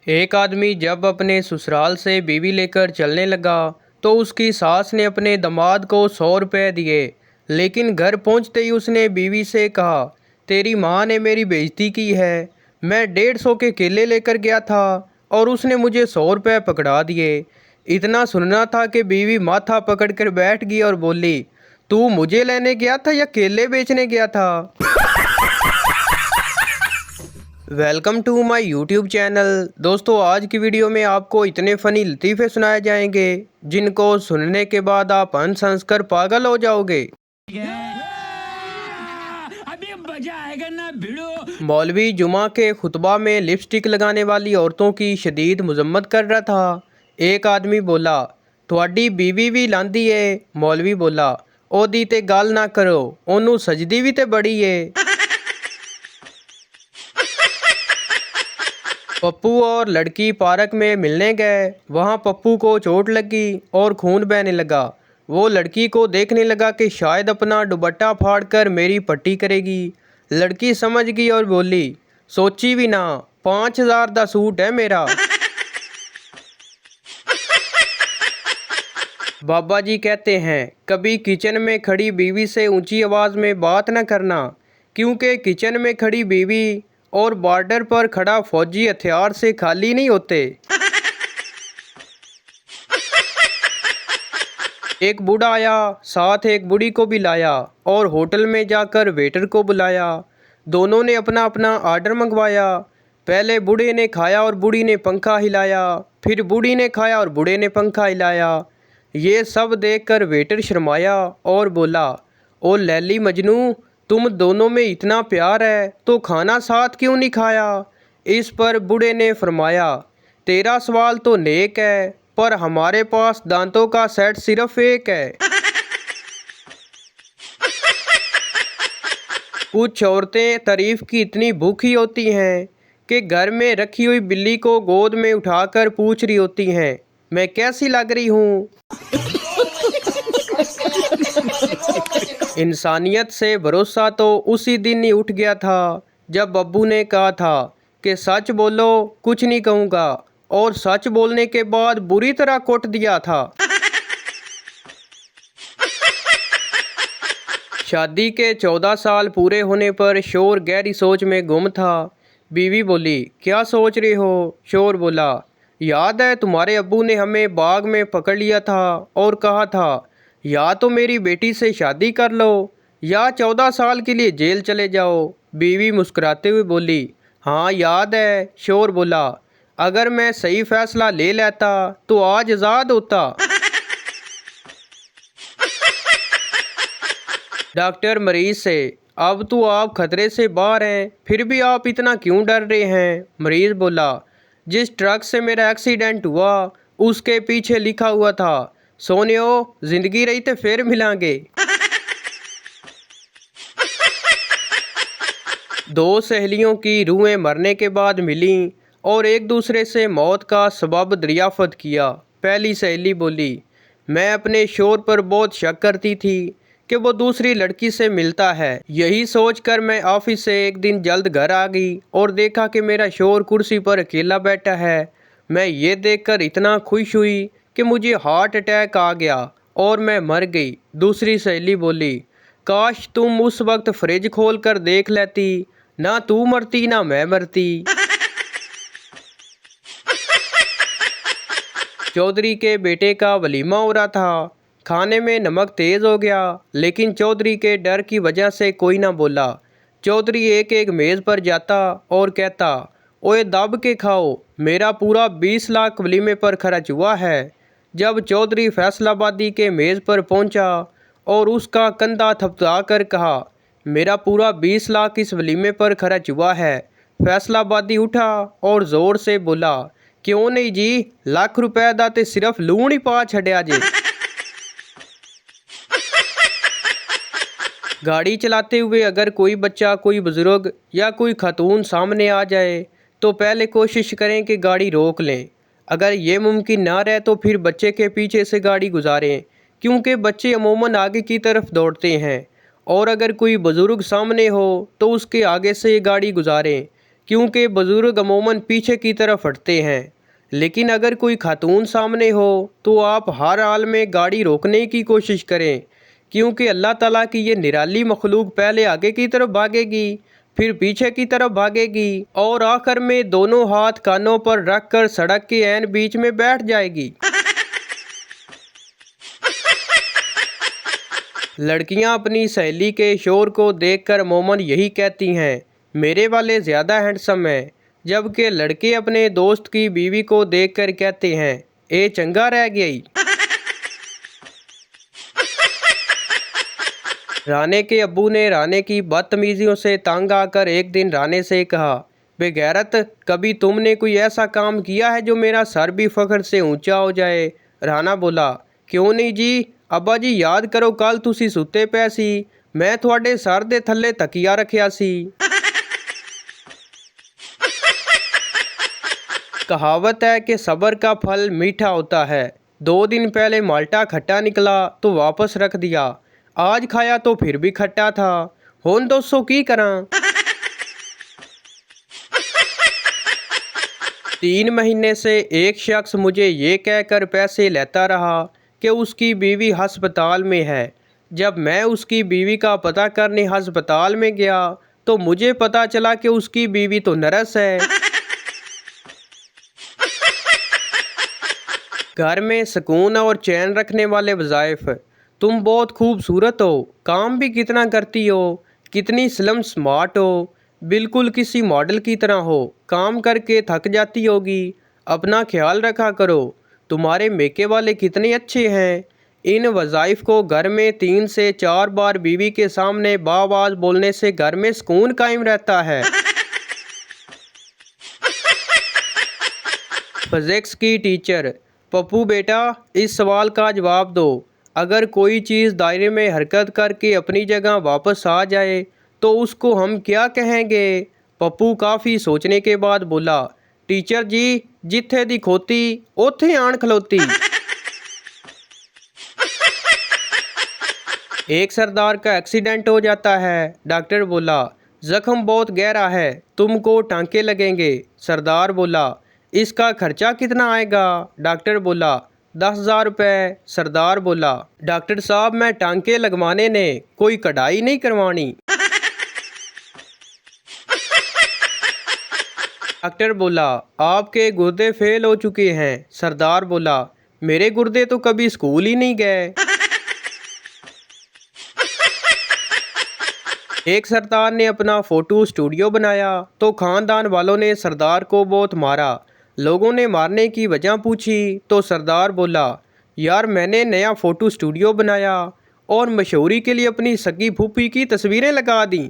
एक आदमी जब अपने ससुराल से बीवी लेकर चलने लगा तो उसकी सास ने अपने दामाद को 100 रुपये दिए। लेकिन घर पहुंचते ही उसने बीवी से कहा, तेरी माँ ने मेरी बेइज्जती की है। मैं 150 के केले लेकर गया था और उसने मुझे 100 रुपये पकड़ा दिए। इतना सुनना था कि बीवी माथा पकड़कर बैठ गई और बोली, तू मुझे लेने गया था या केले बेचने गया था? Welcome to my YouTube channel. दोस्तों, आज की वीडियो में आपको इतने फ़नी लतीफ़े सुनाए जाएंगे जिनको सुनने के बाद आप हंस हंस कर पागल हो जाओगे। अभी मजा आएगा ना भिड़ो। मौलवी जुमा के खुतबा में लिपस्टिक लगाने वाली औरतों की शदीद मजम्मत कर रहा था। एक आदमी बोला, थोड़ी बीवी भी लांदी है। मौलवी बोला, ओदी ते गल ना करो, ओनू सजदी भी ते बड़ी है। पप्पू और लड़की पार्क में मिलने गए। वहाँ पप्पू को चोट लगी और खून बहने लगा। वो लड़की को देखने लगा कि शायद अपना दुपट्टा फाड़कर मेरी पट्टी करेगी। लड़की समझ गई और बोली, सोची भी ना, 5000 का सूट है मेरा। बाबा जी कहते हैं, कभी किचन में खड़ी बीवी से ऊंची आवाज़ में बात न करना, क्योंकि किचन में खड़ी बीवी और बॉर्डर पर खड़ा फौजी हथियार से खाली नहीं होते। एक बूढ़ा आया, साथ एक बूढ़ी को भी लाया और होटल में जाकर वेटर को बुलाया। दोनों ने अपना अपना आर्डर मंगवाया। पहले बूढ़े ने खाया और बूढ़ी ने पंखा हिलाया, फिर बूढ़ी ने खाया और बूढ़े ने पंखा हिलाया। ये सब देखकर वेटर शर्माया और बोला, ओ लैली मजनू, तुम दोनों में इतना प्यार है तो खाना साथ क्यों नहीं खाया? इस पर बूढ़े ने फरमाया, तेरा सवाल तो नेक है, पर हमारे पास दांतों का सेट सिर्फ एक है। कुछ औरतें तारीफ की इतनी भूखी होती हैं कि घर में रखी हुई बिल्ली को गोद में उठाकर पूछ रही होती हैं, मैं कैसी लग रही हूँ? इंसानियत से भरोसा तो उसी दिन ही उठ गया था जब अब्बू ने कहा था कि सच बोलो, कुछ नहीं कहूँगा, और सच बोलने के बाद बुरी तरह कुट दिया था। शादी के 14 साल पूरे होने पर शोर गहरी सोच में गुम था। बीवी बोली, क्या सोच रहे हो? शोर बोला, याद है तुम्हारे अब्बू ने हमें बाग में पकड़ लिया था और कहा था, या तो मेरी बेटी से शादी कर लो या 14 साल के लिए जेल चले जाओ। बीवी मुस्कुराते हुए बोली, हाँ याद है। शोर बोला, अगर मैं सही फैसला ले लेता तो आज आज़ाद होता। डॉक्टर मरीज से, अब तो आप खतरे से बाहर हैं, फिर भी आप इतना क्यों डर रहे हैं? मरीज बोला, जिस ट्रक से मेरा एक्सीडेंट हुआ उसके पीछे लिखा हुआ था, सोनियो जिंदगी रही तो फिर मिलांगे। दो सहेलियों की रूहें मरने के बाद मिली और एक दूसरे से मौत का सबब दरियाफ्त किया। पहली सहेली बोली, मैं अपने शोर पर बहुत शक करती थी कि वो दूसरी लड़की से मिलता है। यही सोचकर मैं ऑफिस से एक दिन जल्द घर आ गई और देखा कि मेरा शोर कुर्सी पर अकेला बैठा है। मैं ये देखकर इतना खुश हुई कि मुझे हार्ट अटैक आ गया और मैं मर गई। दूसरी सहेली बोली, काश तुम उस वक्त फ्रिज खोल कर देख लेती, ना तू मरती ना मैं मरती। चौधरी के बेटे का वलीमा हो रहा था। खाने में नमक तेज़ हो गया, लेकिन चौधरी के डर की वजह से कोई ना बोला। चौधरी एक एक मेज़ पर जाता और कहता, ओए दब के खाओ, मेरा पूरा 20 लाख वलीमे पर खर्च हुआ है। जब चौधरी फैसलाबादी के मेज़ पर पहुंचा और उसका कंधा थपथपा कर कहा, मेरा पूरा 20 लाख इस वलीमे पर खर्च हुआ है, फैसलाबादी उठा और ज़ोर से बोला, क्यों नहीं जी, लाख रुपए दा ते सिर्फ लूण ही पा छड़िया जे। गाड़ी चलाते हुए अगर कोई बच्चा, कोई बुज़ुर्ग या कोई खातून सामने आ जाए तो पहले कोशिश करें कि गाड़ी रोक लें। अगर ये मुमकिन ना रहे तो फिर बच्चे के पीछे से गाड़ी गुजारें, क्योंकि बच्चे अमूमन आगे की तरफ दौड़ते हैं। और अगर कोई बुज़ुर्ग सामने हो तो उसके आगे से गाड़ी गुजारें, क्योंकि बुज़ुर्ग अमूमन पीछे की तरफ हटते हैं। लेकिन अगर कोई खातून सामने हो तो आप हर हाल में गाड़ी रोकने की कोशिश करें, क्योंकि अल्लाह ताला की ये निराली मखलूक पहले आगे की तरफ भागेगी, फिर पीछे की तरफ भागेगी और आखिर में दोनों हाथ कानों पर रख कर सड़क के ऐन बीच में बैठ जाएगी। लड़कियां अपनी सहेली के शोर को देखकर अमूमन यही कहती हैं, मेरे वाले ज़्यादा हैंडसम है, जबकि लड़के अपने दोस्त की बीवी को देखकर कहते हैं, ए चंगा रह गई। राने के अब्बू ने राने की बदतमीजियों से तंग आकर एक दिन राने से कहा, बेगैरत, कभी तुमने कोई ऐसा काम किया है जो मेरा सर भी फख्र से ऊंचा हो जाए? राना बोला, क्यों नहीं जी अब्बा जी, याद करो कल तुसी सुते पे सी, मैं थोड़े सर दे थल्ले तकिया रखिया सी। कहावत है कि सब्र का फल मीठा होता है। 2 दिन पहले माल्टा खट्टा निकला तो वापस रख दिया, आज खाया तो फिर भी खट्टा था, हुन 200 की करा। 3 महीने से एक शख्स मुझे ये कहकर पैसे लेता रहा कि उसकी बीवी हस्पताल में है। जब मैं उसकी बीवी का पता करने हस्पताल में गया तो मुझे पता चला कि उसकी बीवी तो नर्स है। घर में सुकून और चैन रखने वाले वज़ाइफ। तुम बहुत खूबसूरत हो, काम भी कितना करती हो, कितनी स्लिम स्मार्ट हो, बिल्कुल किसी मॉडल की तरह हो, काम करके थक जाती होगी, अपना ख्याल रखा करो, तुम्हारे मेके वाले कितने अच्छे हैं। इन वज़ाइफ को घर में 3 से 4 बार बीवी के सामने बाआवाज़ बोलने से घर में सुकून कायम रहता है। फिज़िक्स की टीचर, पप्पू बेटा इस सवाल का जवाब दो, अगर कोई चीज़ दायरे में हरकत करके अपनी जगह वापस आ जाए तो उसको हम क्या कहेंगे? पप्पू काफ़ी सोचने के बाद बोला, टीचर जी, जिथे दी खोती ओथे आन खलोती। एक सरदार का एक्सीडेंट हो जाता है। डॉक्टर बोला, जख्म बहुत गहरा है, तुमको टांके लगेंगे। सरदार बोला, इसका खर्चा कितना आएगा? डॉक्टर बोला, 10,000 रुपये। सरदार बोला, डॉक्टर साहब मैं टांके लगवाने ने कोई कढ़ाई नहीं करवानी। डॉक्टर बोला, आपके गुर्दे फेल हो चुके हैं। सरदार बोला, मेरे गुर्दे तो कभी स्कूल ही नहीं गए। एक सरदार ने अपना फोटो स्टूडियो बनाया तो खानदान वालों ने सरदार को बहुत मारा। लोगों ने मारने की वजह पूछी तो सरदार बोला, यार मैंने नया फ़ोटो स्टूडियो बनाया और मशहूरी के लिए अपनी सगी फूफी की तस्वीरें लगा दी।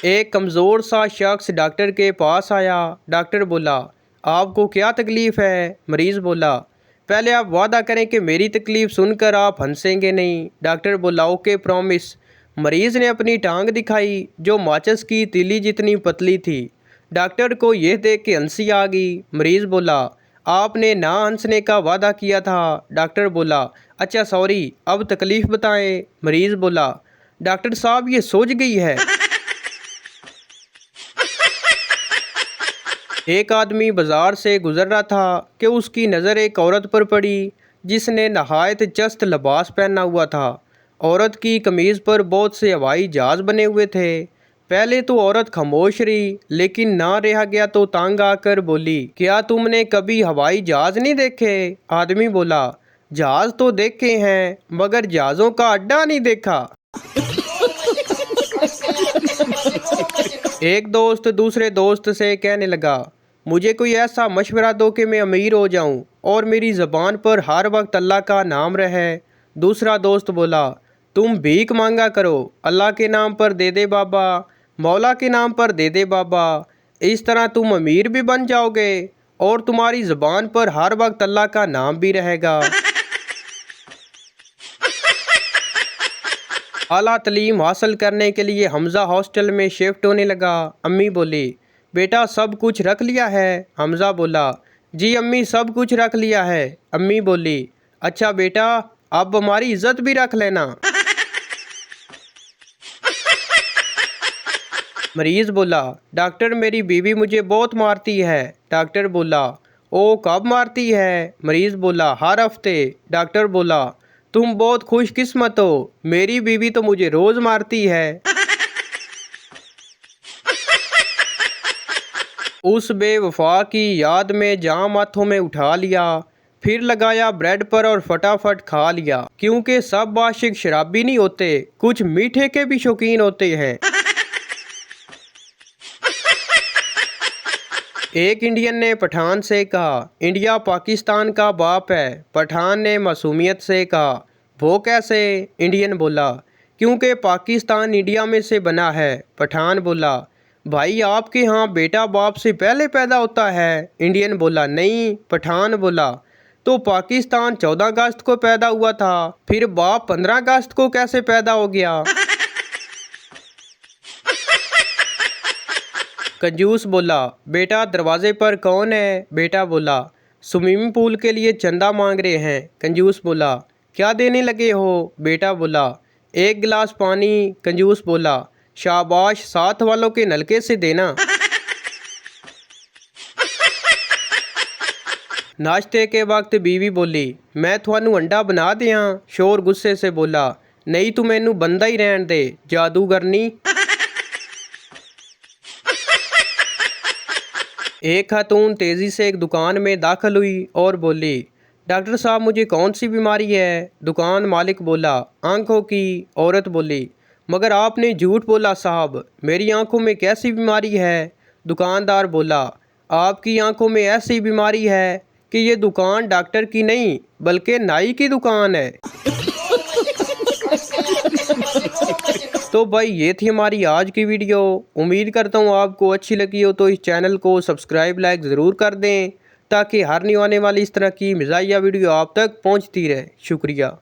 एक कमज़ोर सा शख्स डॉक्टर के पास आया। डॉक्टर बोला, आपको क्या तकलीफ़ है? मरीज़ बोला, पहले आप वादा करें कि मेरी तकलीफ़ सुनकर आप हंसेंगे नहीं। डॉक्टर बोला, ओके प्रॉमिस। मरीज़ ने अपनी टांग दिखाई जो माचिस की तीली जितनी पतली थी। डॉक्टर को यह देख के हंसी आ गई। मरीज़ बोला, आपने ना हंसने का वादा किया था। डॉक्टर बोला, अच्छा सॉरी, अब तकलीफ़ बताएं। मरीज़ बोला, डॉक्टर साहब ये सूज गई है। एक आदमी बाजार से गुजर रहा था कि उसकी नज़र एक औरत पर पड़ी जिसने नहायत चस्त लिबास पहना हुआ था। औरत की कमीज़ पर बहुत से हवाई जहाज़ बने हुए थे। पहले तो औरत खामोश रही, लेकिन ना रहा गया तो तंग आकर बोली, क्या तुमने कभी हवाई जहाज़ नहीं देखे? आदमी बोला, जहाज़ तो देखे हैं मगर जहाज़ों का अड्डा नहीं देखा। एक दोस्त दूसरे दोस्त से कहने लगा, मुझे कोई ऐसा मशवरा दो कि मैं अमीर हो जाऊं और मेरी ज़बान पर हर वक्त अल्लाह का नाम रहे। दूसरा दोस्त बोला, तुम भीख मांगा करो, अल्लाह के नाम पर दे दे बाबा, मौला के नाम पर दे दे बाबा, इस तरह तुम अमीर भी बन जाओगे और तुम्हारी ज़बान पर हर वक्त अल्लाह का नाम भी रहेगा। आला तलीम हासिल करने के लिए हमज़ा हॉस्टल में शिफ्ट होने लगा। अम्मी बोली, बेटा सब कुछ रख लिया है? हमज़ा बोला, जी अम्मी सब कुछ रख लिया है। अम्मी बोली, अच्छा बेटा अब हमारी इज्जत भी रख लेना। मरीज बोला, डॉक्टर मेरी बीवी मुझे बहुत मारती है। डॉक्टर बोला, ओ कब मारती है? मरीज बोला, हर हफ्ते। डॉक्टर बोला, तुम बहुत खुशकिस्मत हो, मेरी बीवी तो मुझे रोज मारती है। उस बेवफा की याद में जाम हाथों में उठा लिया, फिर लगाया ब्रेड पर और फटाफट खा लिया, क्योंकि सब आशिक शराबी नहीं होते, कुछ मीठे के भी शौकीन होते हैं। एक इंडियन ने पठान से कहा, इंडिया पाकिस्तान का बाप है। पठान ने मासूमियत से कहा, वो कैसे? इंडियन बोला, क्योंकि पाकिस्तान इंडिया में से बना है। पठान बोला, भाई आपके यहाँ बेटा बाप से पहले पैदा होता है? इंडियन बोला, नहीं। पठान बोला, तो पाकिस्तान 14 अगस्त को पैदा हुआ था, फिर बाप 15 अगस्त को कैसे पैदा हो गया? कंजूस बोला, बेटा दरवाजे पर कौन है? बेटा बोला, स्विमिंग पूल के लिए चंदा मांग रहे हैं। कंजूस बोला, क्या देने लगे हो? बेटा बोला, 1 गिलास पानी। कंजूस बोला, शाबाश, साथ वालों के नलके से देना। नाश्ते के वक्त बीवी बोली, मैं थानू अंडा बना दियां? शोर गुस्से से बोला, नहीं तू मैनू बंदा ही रहन दे, जादूगरनी। एक खातून तेज़ी से एक दुकान में दाखिल हुई और बोली, डॉक्टर साहब मुझे कौन सी बीमारी है? दुकान मालिक बोला, आंखों की। औरत बोली, मगर आपने झूठ बोला साहब, मेरी आंखों में कैसी बीमारी है? दुकानदार बोला, आपकी आंखों में ऐसी बीमारी है कि ये दुकान डॉक्टर की नहीं बल्कि नाई की दुकान है। तो भाई ये थी हमारी आज की वीडियो। उम्मीद करता हूँ आपको अच्छी लगी हो, तो इस चैनल को सब्सक्राइब लाइक ज़रूर कर दें ताकि हर नहीं आने वाली इस तरह की मज़ाहिया वीडियो आप तक पहुँचती रहे। शुक्रिया।